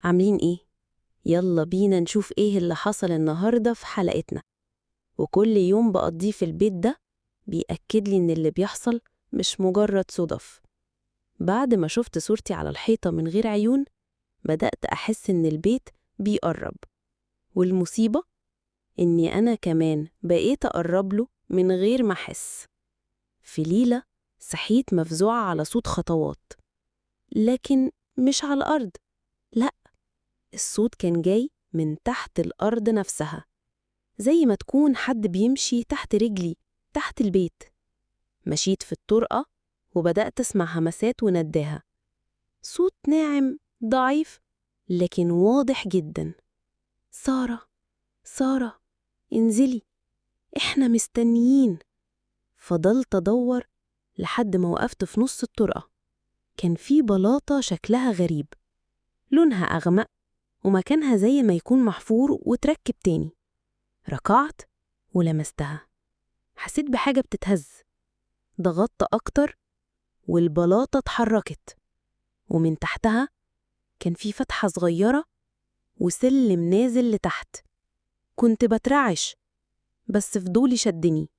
عاملين إيه؟ يلا بينا نشوف إيه اللي حصل النهاردة في حلقتنا. وكل يوم بقضيه في البيت ده بيأكد لي إن اللي بيحصل مش مجرد صدف. بعد ما شفت صورتي على الحيطة من غير عيون بدأت أحس إن البيت بيقرب، والمصيبة إني أنا كمان بقيت أقرب له من غير ما أحس. في ليلة صحيت مفزوعة على صوت خطوات، لكن مش على الأرض، لأ، الصوت كان جاي من تحت الأرض نفسها، زي ما تكون حد بيمشي تحت رجلي تحت البيت. مشيت في الطرقة وبدأت أسمع همسات ونداها، صوت ناعم ضعيف لكن واضح جدا: سارة، سارة، انزلي، إحنا مستنيين. فضلت أدور لحد ما وقفت في نص الطرقة. كان في بلاطة شكلها غريب، لونها أغمق ومكانها زي ما يكون محفور وتركب تاني. ركعت ولمستها، حسيت بحاجة بتتهز. ضغطت أكتر والبلاطة اتحركت، ومن تحتها كان في فتحة صغيرة وسلم نازل لتحت. كنت بترعش بس فضولي شدني.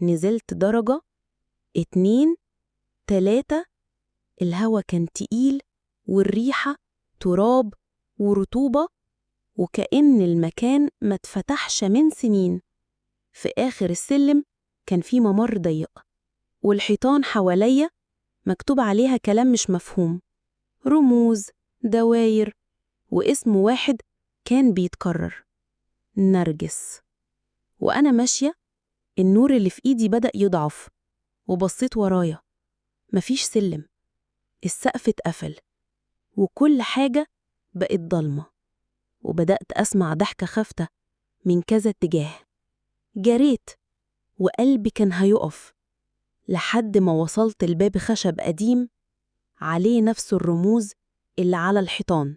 نزلت درجة، 2، 3. الهوا كان تقيل والريحة تراب ورطوبة، وكأن المكان ما اتفتحش من سنين. في آخر السلم كان في ممر ضيق، والحيطان حواليا مكتوب عليها كلام مش مفهوم، رموز، دواير، واسم واحد كان بيتكرر: نرجس. وأنا ماشية النور اللي في إيدي بدأ يضعف، وبصيت ورايا، مفيش سلم، السقف اتقفل، وكل حاجة بقت ضلمة. وبدأت أسمع ضحكة خافتة من كذا اتجاه. جريت وقلبي كان هيقف لحد ما وصلت الباب خشب قديم عليه نفس الرموز اللي على الحيطان،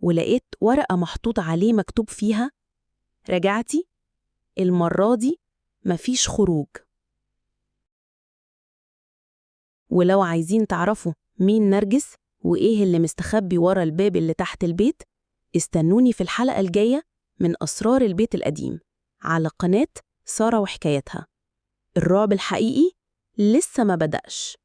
ولقيت ورقة محطوط عليه مكتوب فيها: رجعتي، المرة دي مفيش خروج. ولو عايزين تعرفوا مين نرجس وإيه اللي مستخبي ورا الباب اللي تحت البيت، استنوني في الحلقة الجاية من أسرار البيت القديم على قناة سارة وحكايتها. الرعب الحقيقي لسه ما بدأش.